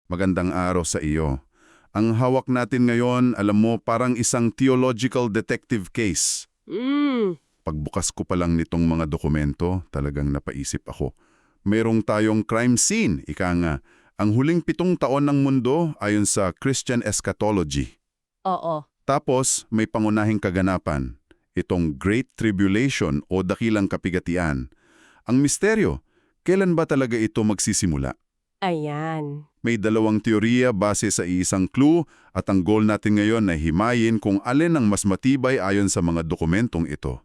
Magandang araw sa iyo. Ang hawak natin ngayon, alam mo, parang isang theological detective case. Mm, Pagbukas ko pa lang nitong mga dokumento, talagang napaisip ako. Merong tayong crime scene, ika nga. Ang huling 7 taon ng mundo ayon sa Christian eschatology. oo. Tapos, may pangunahing kaganapan, itong Great Tribulation o dakilang kapigatian. Ang misteryo, kailan ba talaga ito magsisimula? Ayan. May 2 teorya base sa isang clue at ang goal natin ngayon ay himayin kung alin ang mas matibay ayon sa mga dokumentong ito.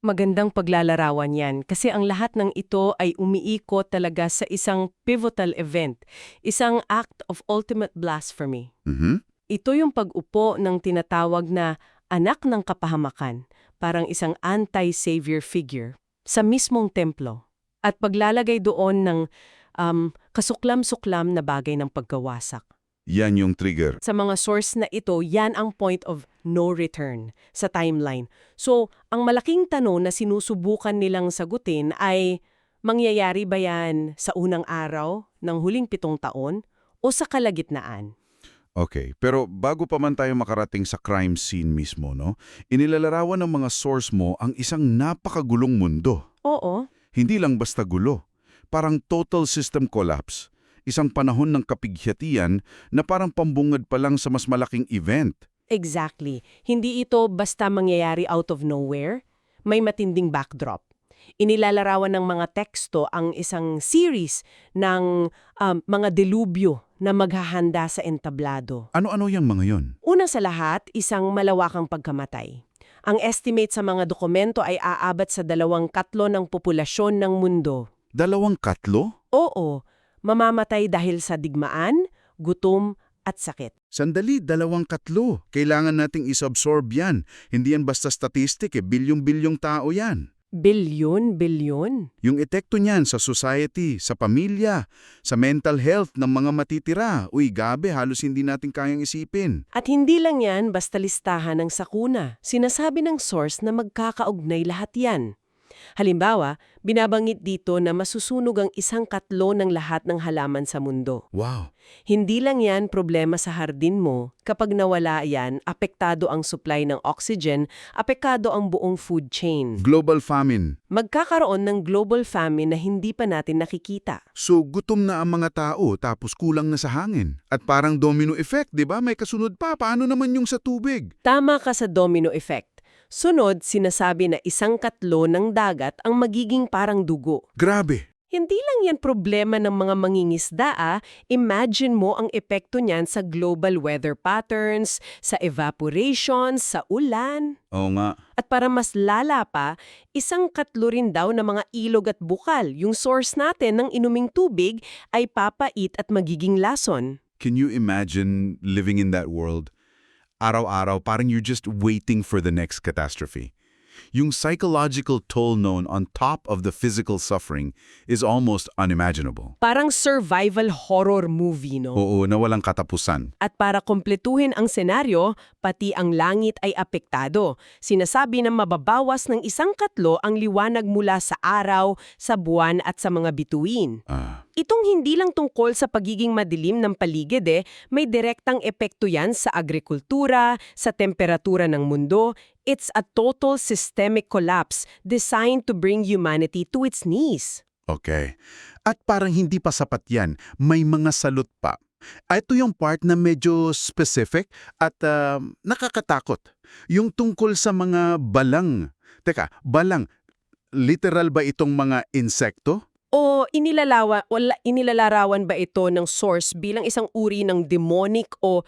Magandang paglalarawan yan kasi ang lahat ng ito ay umiikot talaga sa isang pivotal event, isang act of ultimate blasphemy. Mhm. Ito yung pag-upo ng tinatawag na anak ng kapahamakan, parang isang anti-savior figure, sa mismong templo. At paglalagay doon ng kasuklam-suklam na bagay ng pagkawasak. Yan yung trigger. Sa mga source na ito, yan ang point of no return sa timeline. So, ang malaking tanong na sinusubukan nilang sagutin ay, mangyayari ba yan sa unang araw ng huling 7 taon o sa kalagitnaan? Okay, pero bago pa man tayo makarating sa crime scene mismo, no? Inilalarawan ng mga source mo ang isang napakagulong mundo. Oo, Hindi lang basta gulo. Parang total system collapse. Isang panahon ng kapighatian na parang pambungad pa lang sa mas malaking event. exactly. Hindi ito basta mangyayari out of nowhere. May matinding backdrop. Inilalarawan ng mga teksto ang isang series ng mga delubyo na maghahanda sa entablado. Ano-ano yung mga yon? Una sa lahat, isang malawakang pagkamatay. Ang estimate sa mga dokumento ay aabot sa 2/3 ng populasyon ng mundo. 2/3? Oo, mamamatay dahil sa digmaan, gutom at sakit. Sandali, 2/3. Kailangan nating isabsorb yan. Hindi yan basta statistic bilyong-bilyong tao yan. Bilyon. Yung epekto niyan sa society, sa pamilya, sa mental health ng mga matitira. Uy, gabi, halos hindi natin kayang isipin. At hindi lang yan basta listahan ng sakuna. Sinasabi ng source na magkakaugnay lahat yan. Halimbawa, binabanggit dito na masusunog ang 1/3 ng lahat ng halaman sa mundo. Wow. Hindi lang yan problema sa hardin mo. Kapag nawala yan, apektado ang supply ng oxygen, apektado ang buong food chain. Global famine. Magkakaroon ng global famine na hindi pa natin nakikita. So, gutom na ang mga tao tapos kulang na sa hangin. At parang domino effect, di ba? May kasunod pa. Paano naman yung sa tubig? Tama ka sa domino effect. Sunod, sinasabi na 1/3 ng dagat ang magiging parang dugo. Grabe. Hindi lang yan problema ng mga mangingisda. Imagine mo ang epekto niyan sa global weather patterns, sa evaporation, sa ulan. Oo nga. At para mas lala pa, 1/3 rin daw ng mga ilog at bukal, yung source natin ng inuming tubig, ay papait at magiging lason. Can you imagine living in that world? Araw-araw, parang you're just waiting for the next catastrophe. Yung psychological toll known on top of the physical suffering is almost unimaginable. Parang survival horror movie, no? Oo, na walang katapusan. At para kumpletuhin ang senaryo, pati ang langit ay apektado. Sinasabi na mababawas ng 1/3 ang liwanag mula sa araw, sa buwan at sa mga bituin. Itong hindi lang tungkol sa pagiging madilim ng paligid may direktang epekto yan sa agrikultura, sa temperatura ng mundo. It's a total systemic collapse designed to bring humanity to its knees. Okay. At parang hindi pa sapat yan, may mga salot pa. Ito yung part na medyo specific at nakakatakot. Yung tungkol sa mga balang. Teka, balang, literal ba itong mga insekto? O inilalarawan ba ito ng source bilang isang uri ng demonic o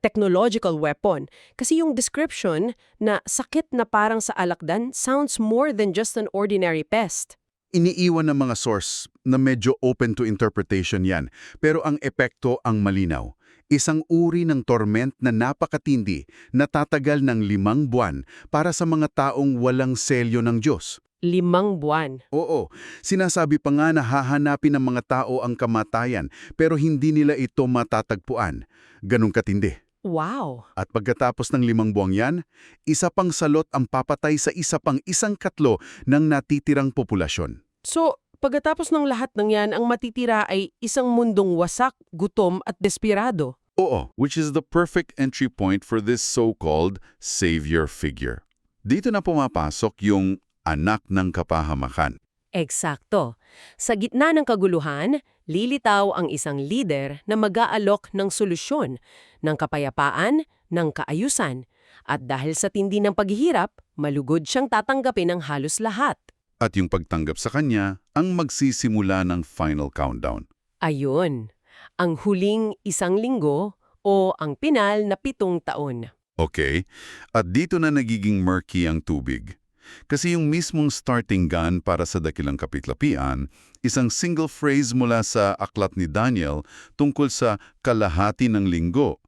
technological weapon? Kasi yung description na sakit na parang sa alakdan sounds more than just an ordinary pest. Iniiwan ng mga source na medyo open to interpretation yan, pero ang epekto ang malinaw. Isang uri ng torment na napakatindi na tatagal ng 5 buwan para sa mga taong walang selyo ng Diyos. 5 buwan. Oo, sinasabi pa nga na hahanapin ng mga tao ang kamatayan pero hindi nila ito matatagpuan. Ganun katindi. Wow! At pagkatapos ng 5 buwang yan, isa pang salot ang papatay sa isa pang 1/3 ng natitirang populasyon. So, Pagkatapos ng lahat ng yan, ang matitira ay isang mundong wasak, gutom at desperado. Oo, which is the perfect entry point for this so-called savior figure. Dito na pumapasok yung anak ng kapahamakan. Eksakto. Sa gitna ng kaguluhan, lilitaw ang isang leader na mag-aalok ng solusyon, ng kapayapaan, ng kaayusan. At dahil sa tindi ng paghihirap, malugod siyang tatanggapin ng halos lahat. At yung pagtanggap sa kanya ang magsisimula ng final countdown. Ayun, ang huling 1 linggo o ang pinal na 7 taon. Okay, at dito na nagiging murky ang tubig. Kasi yung mismong starting gun para sa dakilang kapitlapian, isang single phrase mula sa aklat ni Daniel tungkol sa kalahati ng linggo,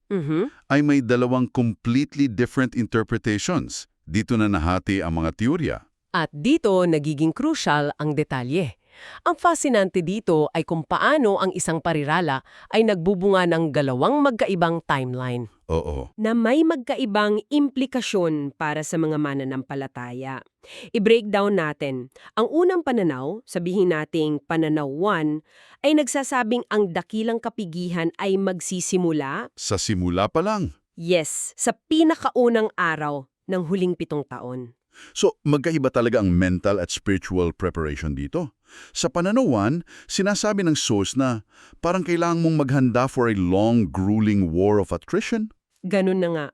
ay may 2 completely different interpretations. Dito na nahati ang mga teorya. At dito nagiging crucial ang detalye. Ang fascinante dito ay kung paano ang isang parirala ay nagbubunga ng 2 magkaibang timeline Oo. na may magkaibang implikasyon para sa mga mananampalataya. I-breakdown natin. Ang unang pananaw, sabihin nating pananaw 1, ay nagsasabing ang dakilang kapigihan ay magsisimula, Sa simula pa lang. yes, sa pinakaunang araw ng huling 7 taon. So, magkaiba talaga ang mental at spiritual preparation dito. Sa pananawan, sinasabi ng source na parang kailangan mong maghanda for a long, grueling war of attrition. Ganun na nga.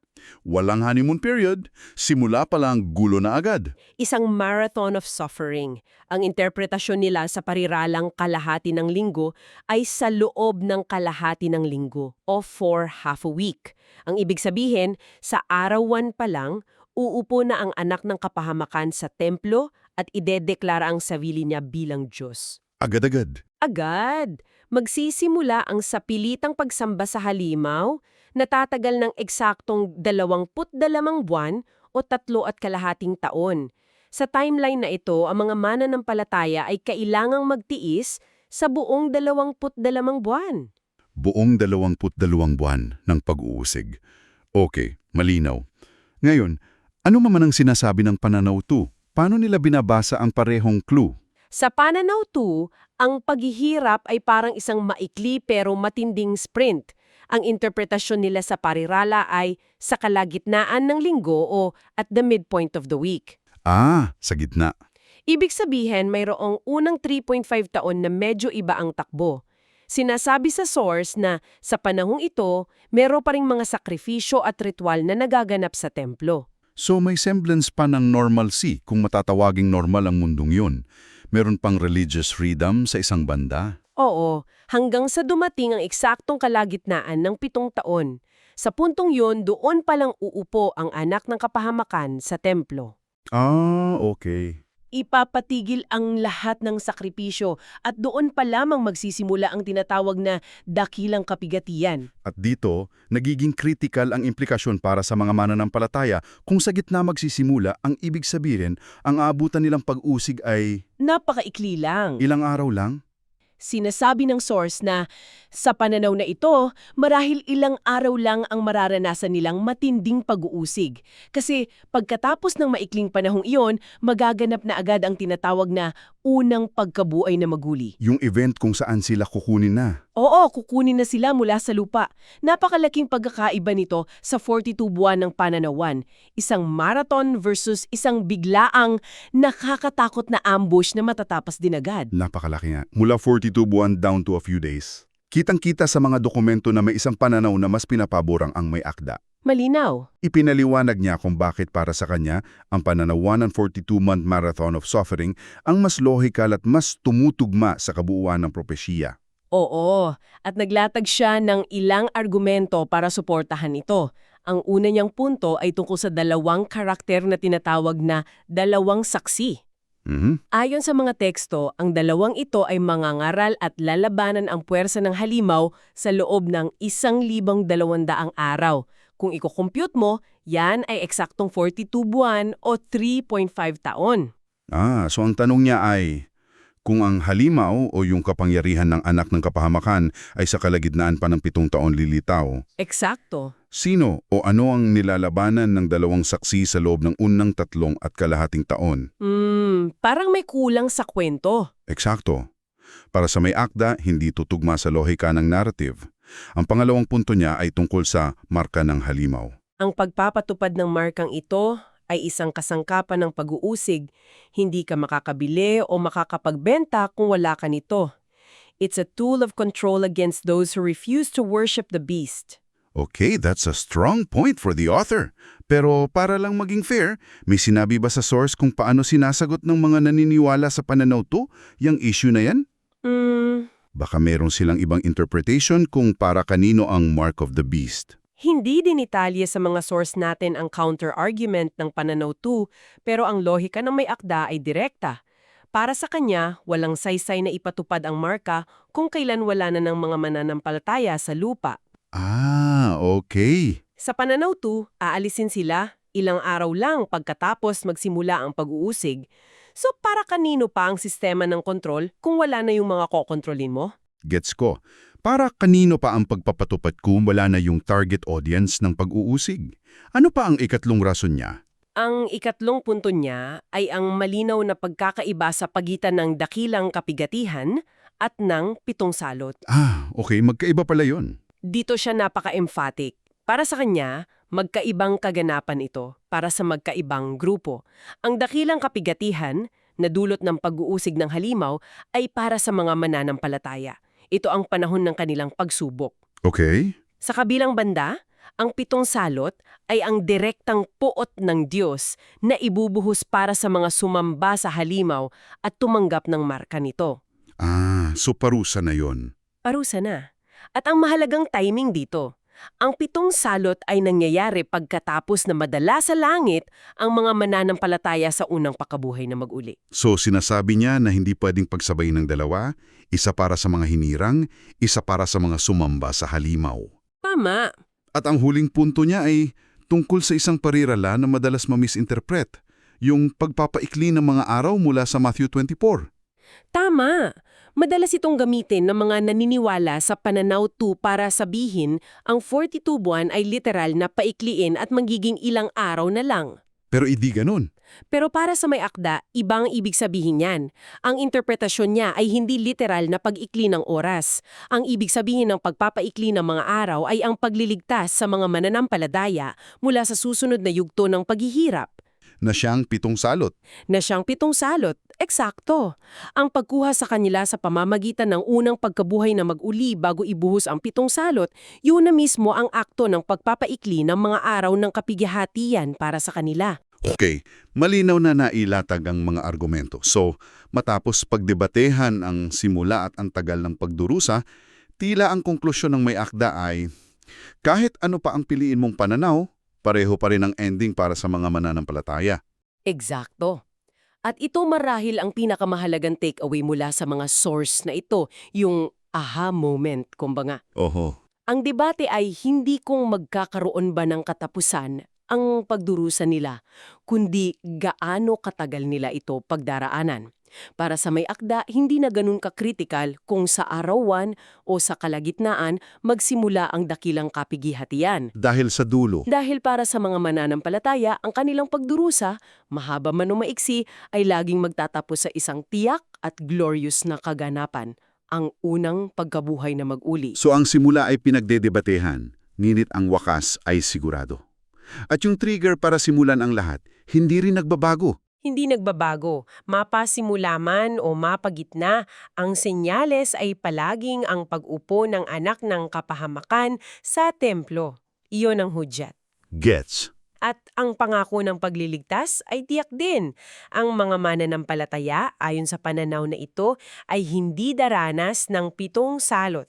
Walang honeymoon period, simula pa lang gulo na agad. Isang marathon of suffering. Ang interpretasyon nila sa pariralang kalahati ng linggo ay sa loob ng kalahati ng linggo o for half a week. Ang ibig sabihin, sa araw 1 pa lang, uupo na ang anak ng kapahamakan sa templo at idedeklara ang sarili niya bilang Diyos. Agad-agad. Agad! Magsisimula ang sapilitang pagsamba sa halimaw na tatagal ng eksaktong 22 buwan o 3.5 taon. Sa timeline na ito, ang mga mananampalataya ay kailangang magtiis sa buong 22 buwan. Buong 22 buwan ng pag-uusig. Okay, malinaw. Ngayon, ano man ang sinasabi ng pananaw 2? Paano nila binabasa ang parehong clue? Sa pananaw 2, ang paghihirap ay parang isang maikli pero matinding sprint. Ang interpretasyon nila sa parirala ay sa kalagitnaan ng linggo o at the midpoint of the week. Sa gitna. Ibig sabihin, mayroong unang 3.5 taon na medyo iba ang takbo. Sinasabi sa source na sa panahong ito, meron pa ring mga sakripisyo at ritual na nagaganap sa templo. So may semblance pa ng normalcy kung matatawaging normal ang mundong yun. Meron pang religious freedom sa isang banda. Oo, hanggang sa dumating ang eksaktong kalagitnaan ng 7 taon. Sa puntong yun, doon palang uupo ang anak ng kapahamakan sa templo. Okay. Ipapatigil ang lahat ng sakripisyo at doon pa lamang magsisimula ang tinatawag na dakilang kapigatian. At dito, nagiging critical ang implikasyon para sa mga mananampalataya kung sa gitna magsisimula, ang ibig sabihin, ang aabutan nilang pag-usig ay Napakaikli lang. ilang araw lang? Sinasabi ng source na sa pananaw na ito, marahil ilang araw lang ang mararanasan nilang matinding pag-uusig. Kasi pagkatapos ng maikling panahong iyon, magaganap na agad ang tinatawag na unang pagkabuhay na maguli. Yung event kung saan sila kukunin na. Oo, kukunin na sila mula sa lupa. Napakalaking pagkakaiba nito sa 42 buwan ng pananawan. Isang marathon versus isang biglaang nakakatakot na ambush na matatapos din agad. Napakalaki nga. Mula 42 buwan down to a few days. Kitang-kita sa mga dokumento na may isang pananaw na mas pinapaborang ang may akda. Malinaw. Ipinaliwanag niya kung bakit para sa kanya ang pananawan ng 42-month marathon of suffering ang mas lohikal at mas tumutugma sa kabuuan ng propesya. Oo, at naglatag siya ng ilang argumento para suportahan ito. Ang una niyang punto ay tungkol sa 2 karakter na tinatawag na 2 saksi. Ayon sa mga teksto, ang 2 ito ay mangangaral at lalabanan ang puwersa ng halimaw sa loob ng 1,200 araw. Kung iko-compute mo, yan ay eksaktong 42 buwan o 3.5 taon. So ang tanong niya ay, kung ang halimaw o yung kapangyarihan ng anak ng kapahamakan ay sa kalagitnaan pa ng 7 taon lilitaw, Eksakto. Sino o ano ang nilalabanan ng dalawang saksi sa loob ng unang 3.5 taon? Parang may kulang sa kwento. Eksakto. Para sa may akda, hindi tutugma sa lohika ng narrative. Ang pangalawang punto niya ay tungkol sa marka ng halimaw. Ang pagpapatupad ng markang ito ay isang kasangkapan ng pag-uusig. Hindi ka makakabili o makakapagbenta kung wala ka nito. It's a tool of control against those who refuse to worship the beast. Okay, that's a strong point for the author. Pero para lang maging fair, may sinabi ba sa source kung paano sinasagot ng mga naniniwala sa pananaw to, yung issue na yan? Baka meron silang ibang interpretation kung para kanino ang mark of the beast. Hindi din detalye sa mga source natin ang counter-argument ng pananaw 2, pero ang lohika ng may akda ay direkta. Para sa kanya, walang saysay na ipatupad ang marka kung kailan wala na ng mga mananampalataya sa lupa. Okay. Sa pananaw 2, aalisin sila ilang araw lang pagkatapos magsimula ang pag-uusig. So para kanino pa ang sistema ng kontrol kung wala na yung mga kokontrolin mo? Gets ko. Para kanino pa ang pagpapatupad kung wala na yung target audience ng pag-uusig? Ano pa ang ikatlong rason niya? Ang ikatlong punto niya ay ang malinaw na pagkakaiba sa pagitan ng dakilang kapigatihan at ng 7 salot. Okay. Magkaiba pala yun. Dito siya napaka-emphatic. Para sa kanya, magkaibang kaganapan ito para sa magkaibang grupo. Ang dakilang kapigatihan, na dulot ng pag-uusig ng halimaw, ay para sa mga mananampalataya. Ito ang panahon ng kanilang pagsubok. Okay. Sa kabilang banda, ang 7 salot ay ang direktang puot ng Diyos na ibubuhos para sa mga sumamba sa halimaw at tumanggap ng marka nito. So parusa na yon. Parusa na. At ang mahalagang timing dito, ang 7 salot ay nangyayari pagkatapos na madala sa langit ang mga mananampalataya sa unang pakabuhay na mag-uli. So sinasabi niya na hindi pwedeng pagsabay ng dalawa, isa para sa mga hinirang, isa para sa mga sumamba sa halimaw. Tama. At ang huling punto niya ay tungkol sa isang parirala na madalas ma-misinterpret, yung pagpapaikli ng mga araw mula sa Matthew 24. Tama. Madalas itong gamitin ng mga naniniwala sa pananaw 2 para sabihin ang 42 buwan ay literal na paikliin at magiging ilang araw na lang. Pero hindi ganun. Pero para sa may akda, ibang ibig sabihin yan. Ang interpretasyon niya ay hindi literal na pag-ikli ng oras. Ang ibig sabihin ng pagpapaikli ng mga araw ay ang pagliligtas sa mga mananampalataya mula sa susunod na yugto ng paghihirap. Na siyang 7 salot. Na siyang 7 salot. Eksakto. Ang pagkuha sa kanila sa pamamagitan ng unang pagkabuhay na mag-uli bago ibuhos ang 7 salot, yun na mismo ang akto ng pagpapaikli ng mga araw ng kapigihatian para sa kanila. Okay, malinaw na nailatag ang mga argumento. So, matapos pagdebatehan ang simula at ang tagal ng pagdurusa, tila ang konklusyon ng may akda ay, kahit ano pa ang piliin mong pananaw, pareho pa rin ang ending para sa mga mananampalataya. Eksakto. At ito marahil ang pinakamahalagang takeaway mula sa mga source na ito, yung aha moment, kumbaga. Oho. Ang debate ay hindi kung magkakaroon ba ng katapusan ang pagdurusa nila, kundi gaano katagal nila ito pagdaraanan. Para sa may akda, hindi na ganun ka-critical kung sa arawan o sa kalagitnaan magsimula ang dakilang kapigihatian. Dahil sa dulo. Dahil para sa mga mananampalataya, ang kanilang pagdurusa, mahaba man o maiksi, ay laging magtatapos sa isang tiyak at glorious na kaganapan, ang unang pagkabuhay na mag-uli. So ang simula ay pinagdedebatehan, ngunit ang wakas ay sigurado. At yung trigger para simulan ang lahat, hindi rin nagbabago. Hindi nagbabago. Mapasimula man o mapagitna, ang senyales ay palaging ang pag-upo ng anak ng kapahamakan sa templo. Iyon ang hudyat. Gets. At ang pangako ng pagliligtas ay tiyak din. Ang mga mananampalataya, ayon sa pananaw na ito, ay hindi daranas ng 7 salot.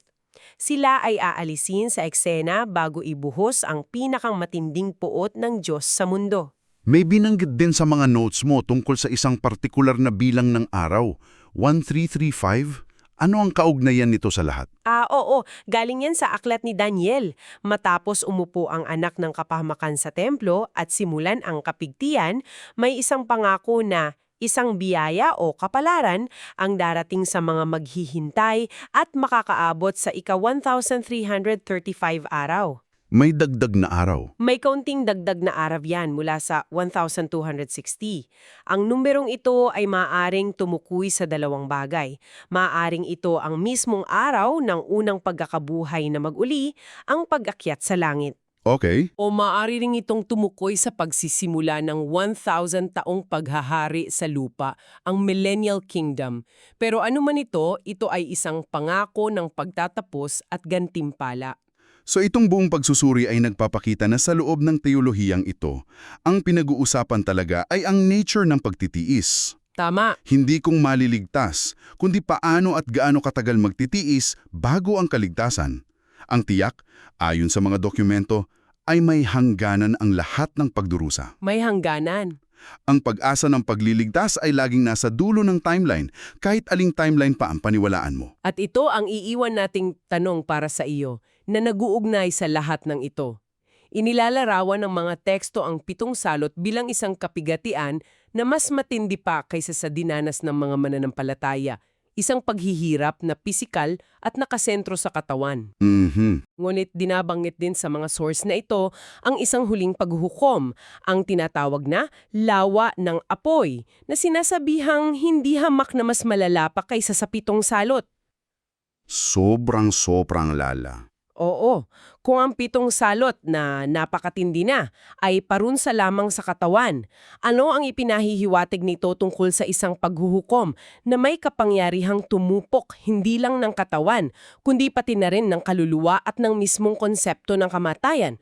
Sila ay aalisin sa eksena bago ibuhos ang pinakang matinding puot ng Diyos sa mundo. May binanggit din sa mga notes mo tungkol sa isang partikular na bilang ng araw, 1335. Ano ang kaugnayan nito sa lahat? Oo, galing yan sa aklat ni Daniel. Matapos umupo ang anak ng kapahamakan sa templo at simulan ang kapigtian, may isang pangako na isang biyaya o kapalaran ang darating sa mga maghihintay at makakaabot sa ika-1335 araw. May dagdag na araw. May kaunting dagdag na araw yan mula sa 1,260. Ang numerong ito ay maaaring tumukoy sa dalawang bagay. Maaaring ito ang mismong araw ng unang pagkakabuhay na mag-uli, ang pag-akyat sa langit. Okay. O maaari ring itong tumukoy sa pagsisimula ng 1,000 taong paghahari sa lupa, ang Millennial Kingdom. Pero ano man ito ay isang pangako ng pagtatapos at gantimpala. So itong buong pagsusuri ay nagpapakita na sa loob ng teolohiyang ito, ang pinag-uusapan talaga ay ang nature ng pagtitiis. Tama. Hindi kung maliligtas, kundi paano at gaano katagal magtitiis bago ang kaligtasan. Ang tiyak, ayon sa mga dokumento, ay may hangganan ang lahat ng pagdurusa. May hangganan. Ang pag-asa ng pagliligtas ay laging nasa dulo ng timeline, kahit aling timeline pa ang paniwalaan mo. At ito ang iiwan nating tanong para sa iyo, na naguugnay sa lahat ng ito. Inilalarawan ng mga teksto ang 7 salot bilang isang kapigatian na mas matindi pa kaysa sa dinanas ng mga mananampalataya, isang paghihirap na pisikal at nakasentro sa katawan. Ngunit dinabanggit din sa mga source na ito ang isang huling paghuhukom, ang tinatawag na lawa ng apoy, na sinasabihang hindi hamak na mas malala pa kaysa sa 7 salot. Sobrang lala. Oo, kung ang 7 salot na napakatindi na ay parunsa lamang sa katawan, ano ang ipinahihiwatig nito tungkol sa isang paghuhukom na may kapangyarihang tumupok hindi lang ng katawan, kundi pati na rin ng kaluluwa at ng mismong konsepto ng kamatayan?